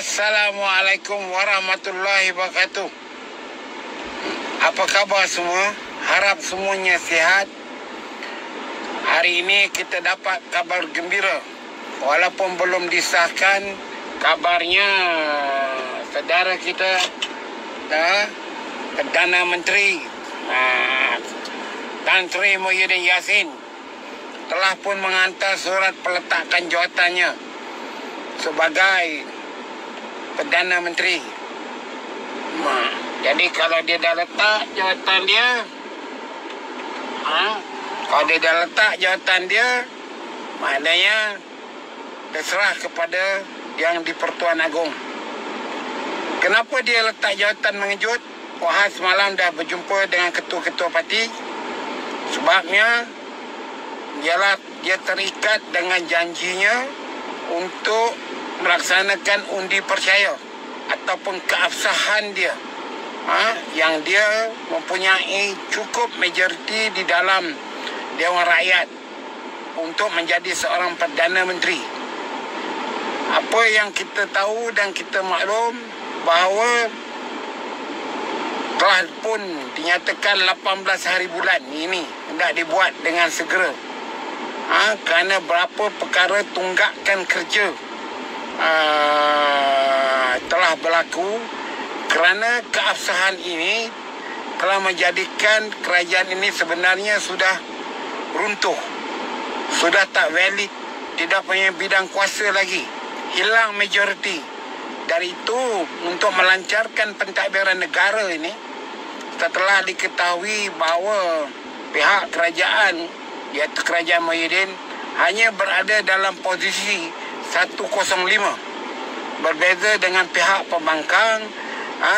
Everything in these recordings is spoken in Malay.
Assalamualaikum warahmatullahi wabarakatuh. Apa khabar semua? Harap semuanya sihat. Hari ini kita dapat kabar gembira. Walaupun belum disahkan, kabarnya saudara kita, Perdana Menteri Tan Sri Muhyiddin Yassin telah pun menghantar surat peletakan jawatannya sebagai Perdana Menteri. Jadi kalau dia dah letak jawatan dia, maknanya terserah kepada yang di Pertuan Agong. Kenapa dia letak jawatan mengejut? Wahai semalam dah berjumpa dengan ketua-ketua parti. Sebabnya ialah dia terikat dengan janjinya untuk melaksanakan undi percaya ataupun keabsahan dia, yang dia mempunyai cukup majoriti di dalam Dewan Rakyat untuk menjadi seorang Perdana Menteri. Apa yang kita tahu dan kita maklum bahawa telah pun dinyatakan 18 hari bulan ini hendak dibuat dengan segera, kerana berapa perkara tunggakan kerja telah berlaku, kerana keabsahan ini telah menjadikan kerajaan ini sebenarnya sudah runtuh, sudah tak valid, tidak punya bidang kuasa lagi, hilang majoriti. Dari itu, untuk melancarkan pentadbiran negara ini, setelah diketahui bahawa pihak kerajaan, iaitu Kerajaan Muhyiddin, hanya berada dalam posisi 105, berbeza dengan pihak pembangkang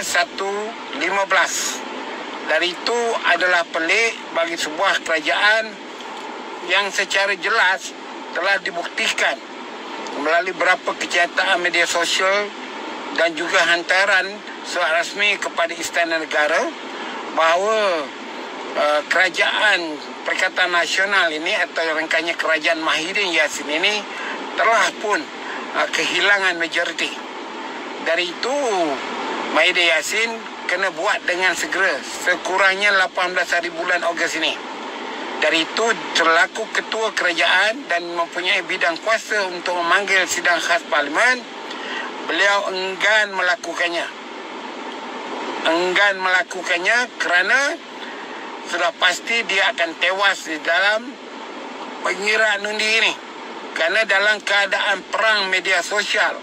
115. Dari itu adalah pelik bagi sebuah kerajaan yang secara jelas telah dibuktikan melalui beberapa kenyataan media sosial dan juga hantaran surat rasmi kepada Istana Negara bahawa kerajaan Perikatan Nasional ini atau rangkaian Kerajaan Muhyiddin Yassin ini telah pun kehilangan majoriti. Dari itu, Muhyiddin Yassin kena buat dengan segera, sekurangnya 18 hari bulan Ogos ini. Dari itu, selaku ketua kerajaan dan mempunyai bidang kuasa untuk memanggil sidang khas parlimen, beliau enggan melakukannya kerana sudah pasti dia akan tewas di dalam pengiraan undi ini. Kerana dalam keadaan perang media sosial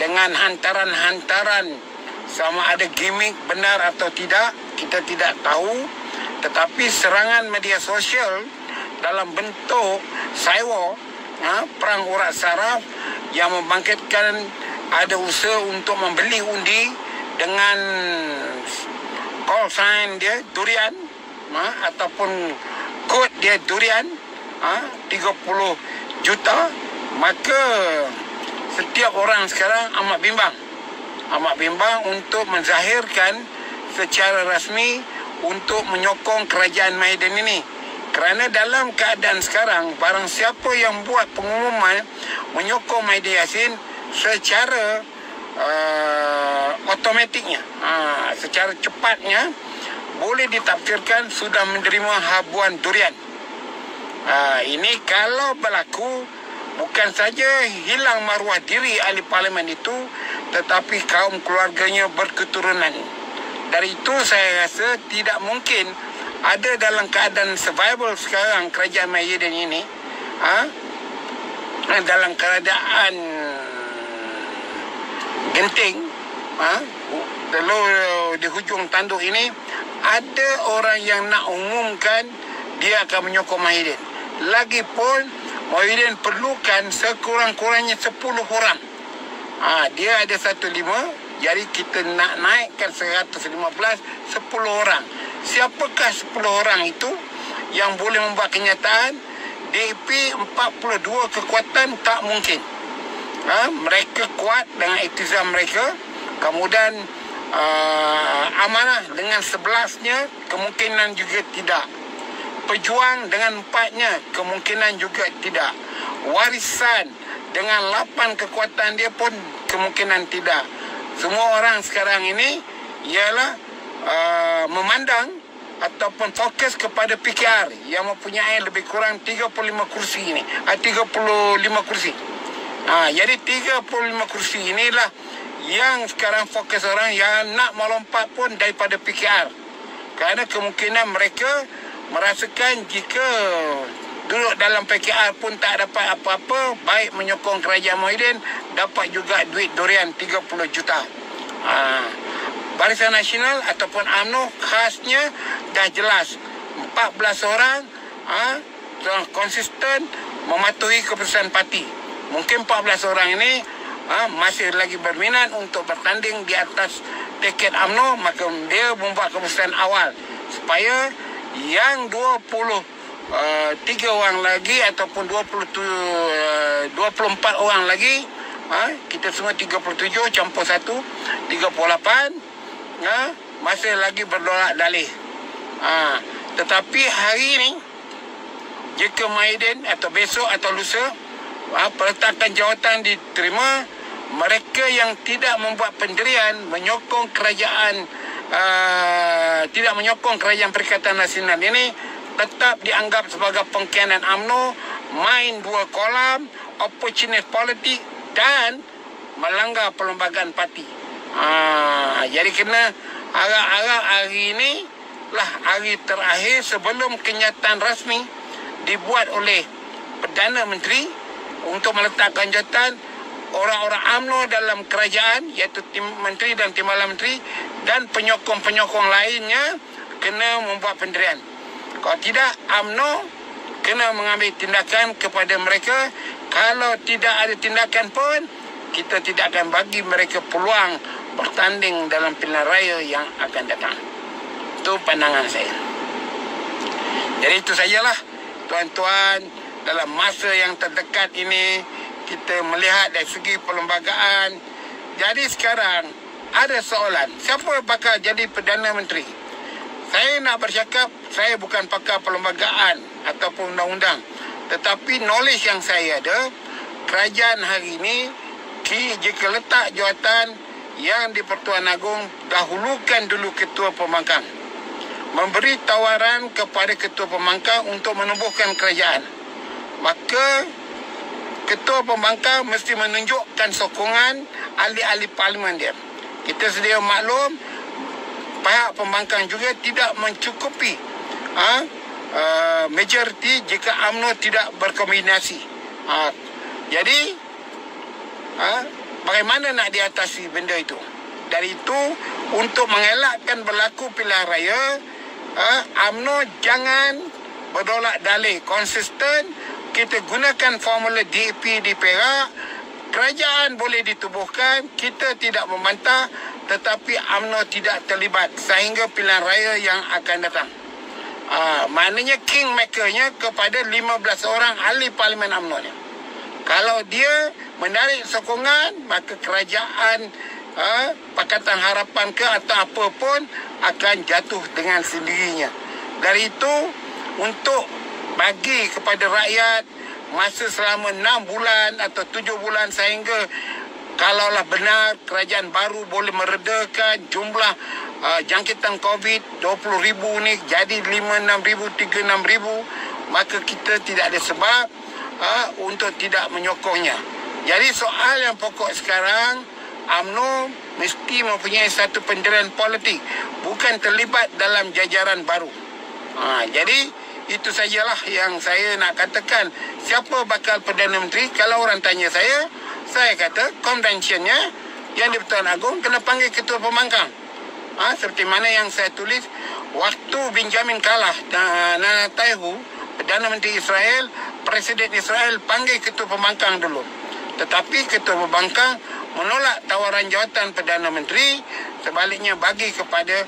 dengan hantaran-hantaran, sama ada gimmick benar atau tidak, kita tidak tahu. Tetapi serangan media sosial dalam bentuk cyber, perang urat saraf yang membangkitkan ada usaha untuk membeli undi dengan call sign dia durian, ataupun kod dia durian, 30 juta, maka setiap orang sekarang amat bimbang untuk menzahirkan secara rasmi untuk menyokong kerajaan Muhyiddin ini. Kerana dalam keadaan sekarang, barang siapa yang buat pengumuman menyokong Muhyiddin Yassin secara otomatiknya, secara cepatnya boleh ditafsirkan sudah menerima habuan durian. Ini kalau berlaku, bukan saja hilang maruah diri ahli parlimen itu, tetapi kaum keluarganya berketurunan. Dari itu saya rasa tidak mungkin ada dalam keadaan survival sekarang kerajaan Muhyiddin ini, dalam keadaan genting, di hujung tanduk ini, ada orang yang nak umumkan dia akan menyokong Muhyiddin. Lagipun Muhyiddin perlukan sekurang-kurangnya 10 orang. Dia ada 15, jadi kita nak naikkan 115, 10 orang. Siapakah 10 orang itu yang boleh membuat kenyataan? DAP 42 kekuatan tak mungkin. Mereka kuat dengan iktizam mereka. Kemudian Amanah dengan 11-nya kemungkinan juga tidak. Pejuang dengan 4-nya kemungkinan juga tidak. Warisan dengan 8 kekuatan dia pun kemungkinan tidak. Semua orang sekarang ini ialah memandang ataupun fokus kepada PKR yang mempunyai lebih kurang 35 kursi ini. 35 kursi. Jadi 35 kursi inilah yang sekarang fokus orang yang nak melompat pun daripada PKR. Kerana kemungkinan mereka merasakan jika duduk dalam PKR pun tak dapat apa-apa, baik menyokong kerajaan Muhyiddin, dapat juga duit durian 30 juta. Barisan Nasional ataupun UMNO khasnya dah jelas 14 orang konsisten mematuhi keputusan parti. Mungkin 14 orang ini masih lagi berminat untuk bertanding di atas tiket UMNO, maka dia membuat keputusan awal supaya yang 23 orang lagi ataupun 24 orang lagi, kita semua 37 campur 1, 38, masih lagi berdolak dalih. Tetapi hari ini jika Muhyiddin atau besok atau lusa peletakan jawatan diterima, mereka yang tidak membuat pendirian menyokong kerajaan, tidak menyokong kerajaan Perikatan Nasional ini, tetap dianggap sebagai pengkhianat UMNO, main dua kolam, opportunist politik dan melanggar perlembagaan parti. Jadi kena harap-harap hari ini lah hari terakhir sebelum kenyataan rasmi dibuat oleh Perdana Menteri untuk meletakkan jawatan orang-orang UMNO dalam kerajaan, iaitu tim menteri dan timbalan menteri dan penyokong-penyokong lainnya kena membuat pendirian. Kalau tidak, UMNO kena mengambil tindakan kepada mereka. Kalau tidak ada tindakan pun, kita tidak akan bagi mereka peluang bertanding dalam pilihan raya yang akan datang. Itu pandangan saya. Jadi itu sajalah tuan-tuan, dalam masa yang terdekat ini kita melihat dari segi perlembagaan. Jadi sekarang ada soalan, siapa bakal jadi Perdana Menteri? Saya nak bercakap, saya bukan pakar perlembagaan ataupun undang-undang, tetapi knowledge yang saya ada, kerajaan hari ini jika letak jawatan yang di Pertuan Agong, dahulukan dulu Ketua Pembangkang. Memberi tawaran kepada Ketua Pembangkang untuk menubuhkan kerajaan. Maka Ketua Pembangkang mesti menunjukkan sokongan ahli-ahli parlimen dia. Kita sedia maklum, pihak pembangkang juga tidak mencukupi majoriti jika UMNO tidak berkombinasi. Jadi bagaimana nak diatasi benda itu? Dari itu, untuk mengelakkan berlaku pilihan raya, UMNO jangan berdolak dalih, konsisten. Kita gunakan formula DAP di Perak, kerajaan boleh ditubuhkan, kita tidak membantah, tetapi UMNO tidak terlibat sehingga pilihan raya yang akan datang. Maknanya kingmakernya kepada 15 orang ahli parlimen UMNO ni. Kalau dia menarik sokongan, maka kerajaan Pakatan Harapan ke atau apa pun akan jatuh dengan sendirinya. Dari itu, untuk bagi kepada rakyat masa selama 6 bulan atau 7 bulan sehingga kalaulah benar kerajaan baru boleh meredakan jumlah jangkitan COVID 20,000 ni jadi 5,6,000, 36,000, maka kita tidak ada sebab untuk tidak menyokongnya. Jadi soal yang pokok sekarang, UMNO mesti mempunyai satu pendirian politik, bukan terlibat dalam jajaran baru. Jadi itu sajalah yang saya nak katakan. Siapa bakal Perdana Menteri? Kalau orang tanya saya kata konvensinya yang di Pertuan Agong kena panggil Ketua Pembangkang. Seperti mana yang saya tulis, waktu Benjamin kalah dan Netanyahu, Perdana Menteri Israel, Presiden Israel panggil Ketua Pembangkang dulu. Tetapi Ketua Pembangkang menolak tawaran jawatan Perdana Menteri, sebaliknya bagi kepada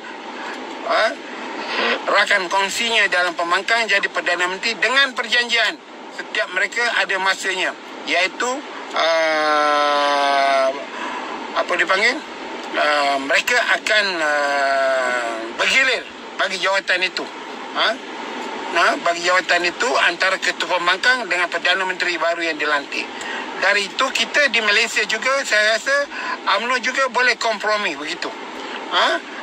rakan kongsinya dalam pembangkang jadi Perdana Menteri dengan perjanjian setiap mereka ada masanya, iaitu apa dipanggil, mereka akan bergilir bagi jawatan itu. Bagi jawatan itu antara Ketua Pembangkang dengan Perdana Menteri baru yang dilantik. dari itu kita di Malaysia juga saya rasa UMNO juga boleh kompromi begitu.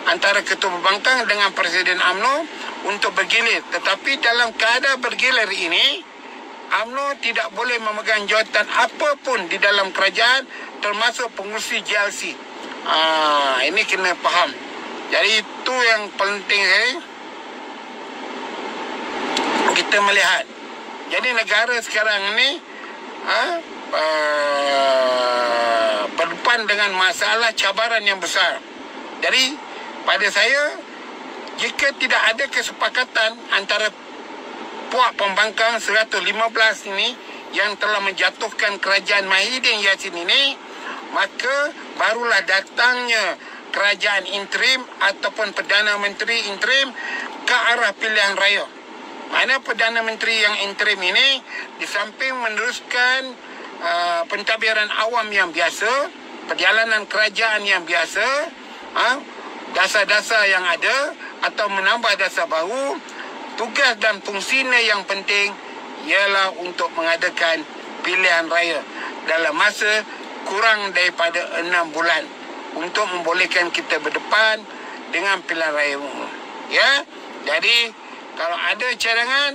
Antara Ketua Pembangkang dengan Presiden UMNO untuk bergilir. Tetapi dalam keadaan bergilir ini, UMNO tidak boleh memegang jawatan apapun di dalam kerajaan, termasuk pengurusi JLC. Ini kena faham. Jadi itu yang penting kita melihat. Jadi negara sekarang ini berdepan dengan masalah cabaran yang besar. Jadi pada saya, jika tidak ada kesepakatan antara puak pembangkang 115 ini yang telah menjatuhkan kerajaan Mahidin Yassin ini, maka barulah datangnya kerajaan interim ataupun Perdana Menteri interim ke arah pilihan raya. Mana Perdana Menteri yang interim ini di samping meneruskan pentadbiran awam yang biasa, perjalanan kerajaan yang biasa, dasar-dasar yang ada atau menambah dasar baru, tugas dan fungsinya yang penting ialah untuk mengadakan pilihan raya dalam masa kurang daripada 6 bulan untuk membolehkan kita berdepan dengan pilihan raya umum. Ya, jadi kalau ada cadangan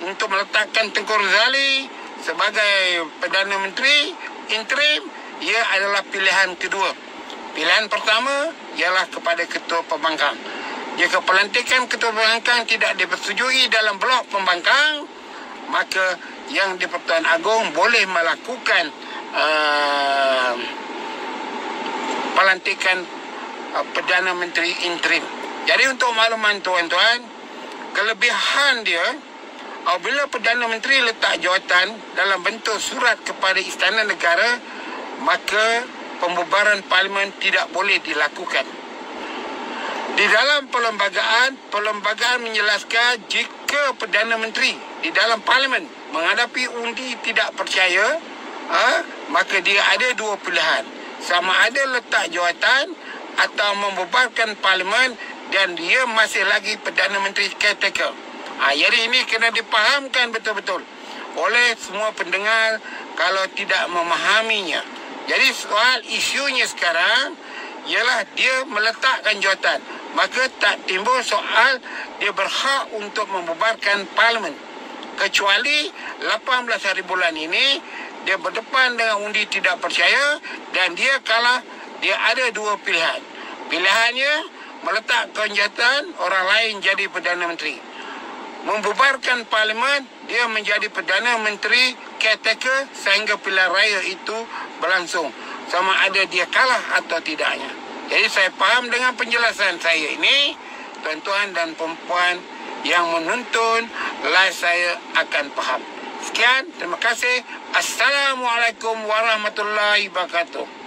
untuk meletakkan Tengku Razali sebagai Perdana Menteri interim, ia adalah pilihan kedua. Pilihan pertama ialah kepada Ketua Pembangkang. Jika pelantikan Ketua Pembangkang tidak dipersetujui dalam blok pembangkang, maka yang di-Pertuan Agong boleh melakukan pelantikan Perdana Menteri interim. Jadi untuk makluman tuan-tuan, kelebihan dia, apabila Perdana Menteri letak jawatan dalam bentuk surat kepada Istana Negara, maka pembubaran Parlimen tidak boleh dilakukan. Di dalam perlembagaan menjelaskan jika Perdana Menteri di dalam Parlimen menghadapi undi tidak percaya, maka dia ada dua pilihan. Sama ada letak jawatan atau membubarkan Parlimen dan dia masih lagi Perdana Menteri caretaker. Jadi ini kena dipahamkan betul-betul oleh semua pendengar kalau tidak memahaminya. Jadi soal isunya sekarang ialah dia meletakkan jawatan. Maka tak timbul soal dia berhak untuk membubarkan Parlimen. Kecuali 18 hari bulan ini dia berdepan dengan undi tidak percaya dan dia kalah, dia ada dua pilihan. Pilihannya meletakkan jawatan, orang lain jadi Perdana Menteri. Membubarkan Parlimen, dia menjadi Perdana Menteri caretaker sehingga pilihan raya itu berlangsung. Sama ada dia kalah atau tidaknya. Jadi saya faham dengan penjelasan saya ini, tuan-tuan dan perempuan yang menonton live saya akan faham. Sekian, terima kasih. Assalamualaikum warahmatullahi wabarakatuh.